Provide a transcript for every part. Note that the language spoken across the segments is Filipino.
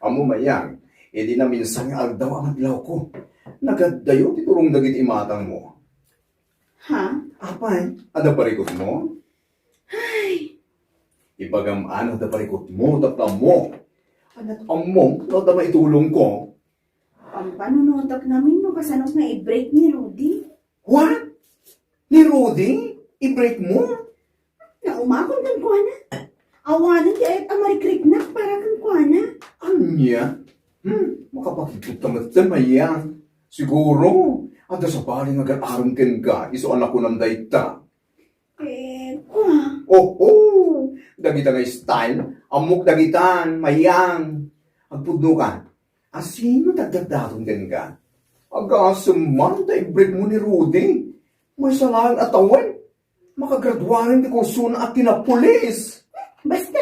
Amo mayang, edi na minsan nga agdaw ang adlaw ko. Nagadayo ti turong dagit imatang mo. Ha? Apay, ada parikot mo? Ay, Ipagamano da parikot mo, tapla mo. Anat among, no da maitulong ko. ang panunotok namin no kasanok na i-break ni Rudy. What? Ni Rudy? I-break mo? Na umakon kang kuana. Awanan di ayat amarikrik-nak para kang kuana. Anya? Makapakikot tamatan mayang. Siguro, ada sa baling agar-aram ken ka, iso anak ko ng dayta. Kwa. Oh, dagita nga style, amok dagitan, mayang. Agpudno ka, asino dagdagdaton ken ka? Agasaman, ta-break mo ni Rudy. May salang atawan. Makagraduarin di kong suna at tinapulis. Basta,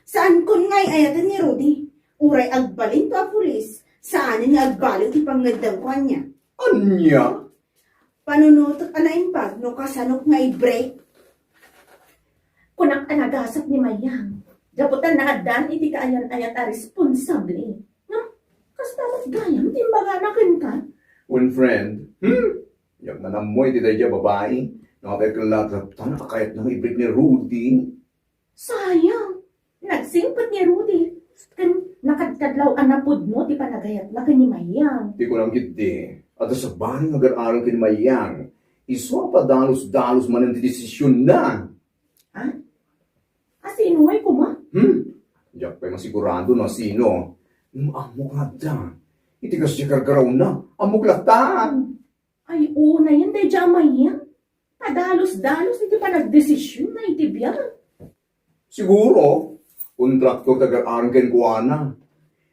saan kun ngay ayatan ni Rudy? Uray agbalin to a pulis. Saan nga agbalin ipangandang kwa niya? Anya? Panunotok ana impag no kasanok nga i-break. Kunak anagasap ni Mayang. Daputan na adan iti kaayan-ayat a responsable. Nga, kastamat gayam, timbaga na ka. One friend, yung manamoy di tayo babae, nakapay ka lahat na nakakayat na i-break ni Rudy. Sayang. Nagsingpat ni Rudy. Kan nakadkadlaw anapod mo, di pa nagayat na ni Mayang. Di ko lang kiti. At sa baling agar-aral kinamayang, iso pa dalos-dalos man ang desisyon na. Asino ay kuma? Diyak pa'y masigurado na sino. Amok nga da. Iti kasi kargaraw na. Amok latan. Ay, una yan, day dya Mayang. Padalos-dalos, iti pa nagdesisyon na iti biyan. Siguro, kontraktor tagar-aral kuana.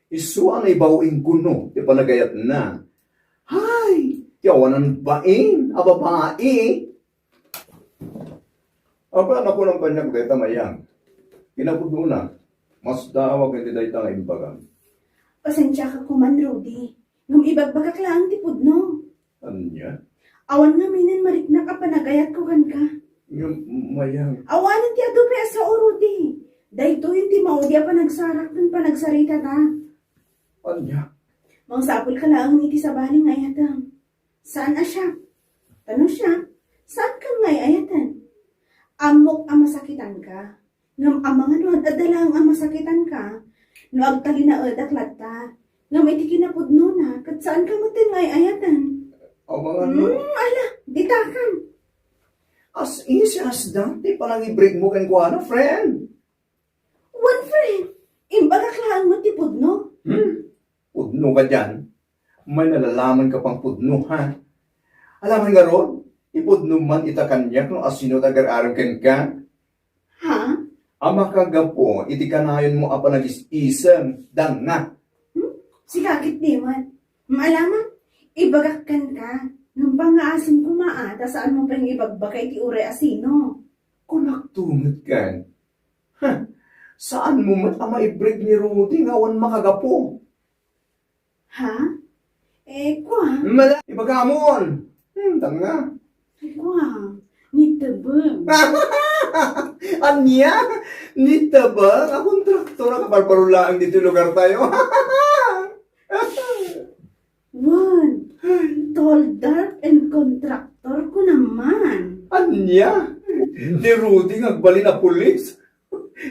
Iso ang ibawin ko no. Di pa nagayat na. Hay! Tiyawanan bain. Ababae. Apa anak ko ng panyak deta mayang. Kinapudno na. Mas dawag hindi dayta nga imbagan. Pasensya ka kuman, Rudy. Ngam ibagbagak lang tipod no. Anya? Awan nga minin mariknak ka panagayat ko kan ka. Yung mayang. Awanan ti adobe asa o Rudy. Dahito yung ti maudya panagsarak ng panagsarita ta. Anya? Mang sapul ka lang iti sa baling ayatan. Saan na siya? Tanong siya, saan ka ngay ayatan? Amok ang masakitan ka. Ngam amang ano adalang ang masakitan ka. No agtali na adaklat ta. Ngam iti kinapudno na. Kat saan ka matin ngay ayatan? O mga no? Ala, ditakan. As easy as that. Di pa lang i-break mo kan kuana, friend. One friend, imbagak lang mo ti pudno. Pudno ka dyan. May nalalaman ka pang pudno, ha? Alaman nga ron, ipudno man itakanyak no asino tagar-aram ken ka. Ha? Ama kagapo, iti kanayon mo apa nag-isisem, dang nga. Sigakit di man. Maalaman, ibagakkan ka. Nang pangaasin ko maata saan mo pang ibagbakay ti ure asino. Kunaktunod kan. Ha? Saan mo man ama i-break ni Rudy ngawan makagapo? Ha? Kwa. Mala, ibagamon. Dang nga. Kwa. Nitebeng. Anya? Nita ba? Nga kontraktor na kaparparulaang dito lugar tayo. One. Tall, dark, and contractor ko naman. Anya? Di Rudy ngagbali na pulis.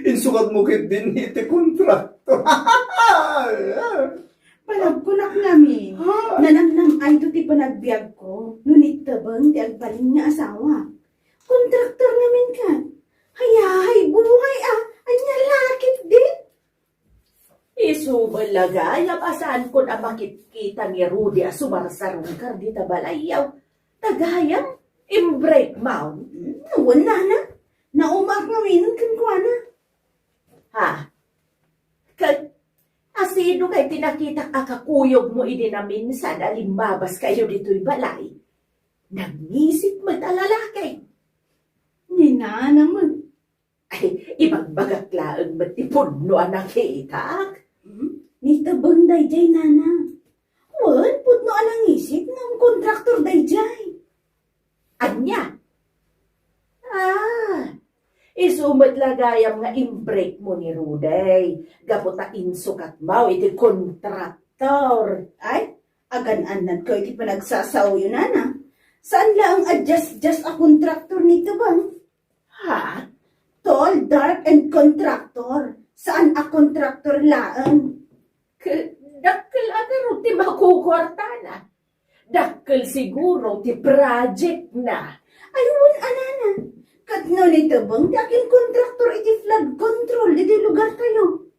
Insukat mo kit din iti kontraktor. Palagkunak namin. Nanamnam ay to ti panagbiag ko. Ngunit tabang ti agbalin nga asawa. Kontraktor namin ka. Hayahay, buhay Anya lakit din. Isubalagay, apasan ko na makikita ni Rudy a sumarsarong ka di tabalayaw. Tagayam, im-break mount. Wala na. Naumak namin ang kankwana. Ha? Asino kay tinakita kakakuyog mo idinamin sa alimbabas kayo dito'y balay? Nagnisip magtalalakay. Nina naman. Ay, ibagbagaklaan matipod no anak ikak. Nitabang dayjay nana. Wan, putno alang isip ng kontraktor dayjay. Anya? Isumat lagayam nga in-break mo ni Ruday. Gaputa insukat mo, iti kontraktor. Ay, agan-anan ko iti panagsasaw yun, ana. Saan lang adjust a kontraktor nito bang? Ha? Tall, dark, and contractor. Saan a kontraktor laan? Dakkel agaro ti makukwarta na. Dakkel siguro ti project na. Ayun, anana. Katno nito bang ti akin kontraktor iti flood control iti lugar tayo.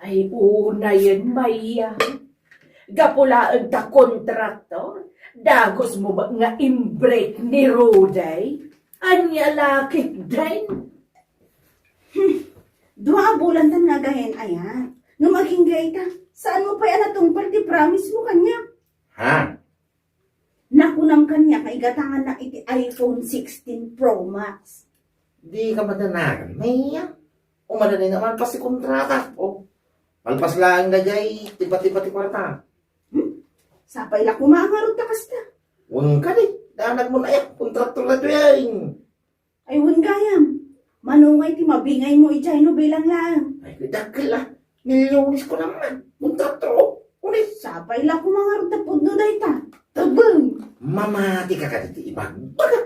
Ay, una yan, Maya. Gapulaan ta kontraktor. Dagos mo ba nga in-break ni Ruday? Anya lakit din. Dua bulan tan nga gahen ayan. Nung maging gaita, saan mo pa yan natungpal ti promise mo kanya? Ha? Nakunam kanya kay gatangan na iti iPhone 16 Pro Max. Di ka madanagan, Maya. Umadali naman pa si kontrata. O, malpas lang na jay, tiba-tiba ti kwarta. Sapay la kumangarot ta kasta. Huwag ka di, danag mo na yan, kontraktor na to yan. Ayun gayam. Manungay ti mabingay mo ijay no bilang lang. Ay, dakil lah. Milyonis ko naman. Kontraktor ko. Ulit. Sapay la kumangarot ta pudno dayta. Tabang. Mamati ka ka dito ibang. Baga,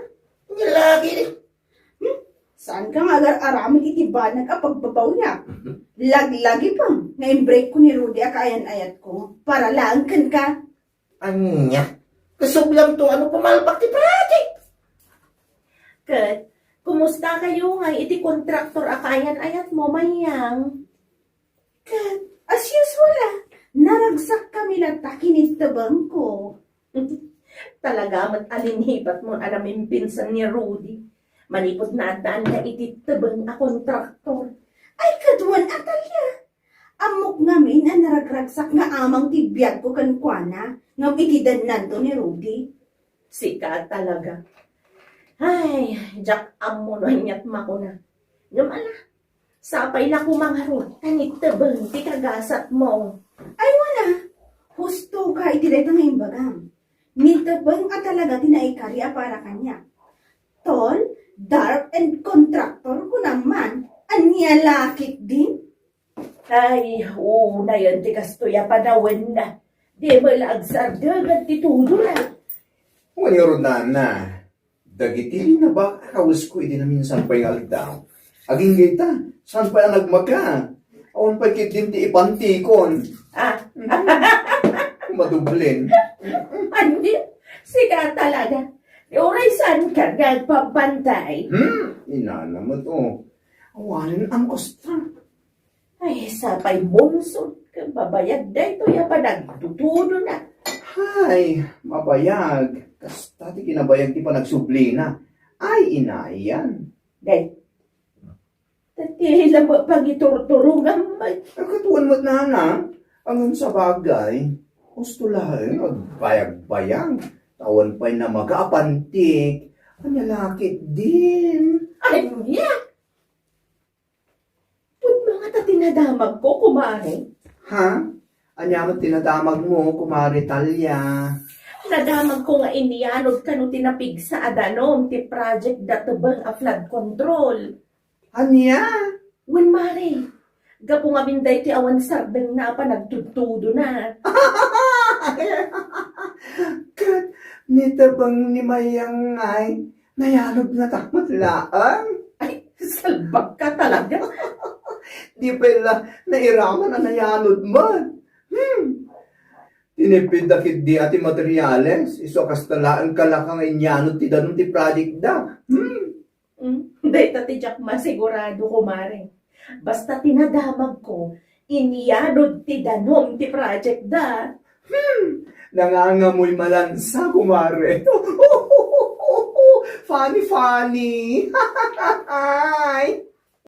nilagi di. Saan ka nga agar-aramid iti banag a pagbabawya? Lag-lagi pa. Ngayon break ko ni Rudy akayan-ayat ko. Para lang kan ka. Anya. Kasublam to, ano pumalpak ti project. Kat, kumusta kayo nga iti kontraktor akayan-ayat mo, Mayang? As usual naragsak kami lang takinit tabang ko. Talaga mat alinhipat mo alamin pinsan ni Rudy. Manipot na daan ka iti tabang a kontraktor. Ay kaduan atalya. Amok namin ang naragragsak nga amang tibiyag ko kankwana ngam itidan nanto ni Rudy. Sika talaga. Ay, jak amo no hanyat makuna. Gamala. Sapay la kumangarot. Kanit tabang ti kagasat mo. Ay wala. Husto ka itiday ng imbagam. Nitabang at talaga tinaikarya para kanya. Tall, dark, and contractor ko naman. Anya lakit din. Ay, na yan ti kastoya panawin na. Di mo lagsar dagat ti tudo na. Ngayon na. Dagiti na ba kawas ko iti na minsan pa'y aldaw. Aging gita, saan pa nagmaga? Awan pa kitin ti ipantikon. Ah, Madublin. andi, sika talaga. Di oray saan ka nagpapantay? Inana mo to. Awanin ang kosta. Ay, sapay bungsod ka, babayag da ito, yapa nagtutudo na. Hay, mabayag. Kasta ti kinabayag ti pa nagsublina. Ay, inayan. Day, tatila mo pang iturturungan mo. Katuan mo't nana, ang sa bagay, gusto lahat, magbayag-bayag. Tawan pa'y na mag-aapantik. Anyalakit din. Ay, niya! Put mga tatinadamag ko, kumare. Ha? Anya mo tinadamag mo, kumari Talya. Nadamag ko nga inianod ka no tinapig sa adanom, ti project datubang a flood control. Anya? Wen mare, gapo nga binday ti awan sardeng na pa nagtutudo na. Kat, nita bang ni Mayang ay nayanod na takot laang? Ay, salbag ka talaga. Di pala nairaman na nayanod mo. Tinipid dakit di ati materyales. Iso kastalaan kalakang inyanod ti danong ti project da. Day tati Jack masigurado ko mare. Basta tinadamag ko, inianod ti danom ti project da. Nangangamoy malansa, kumare. Funny, funny.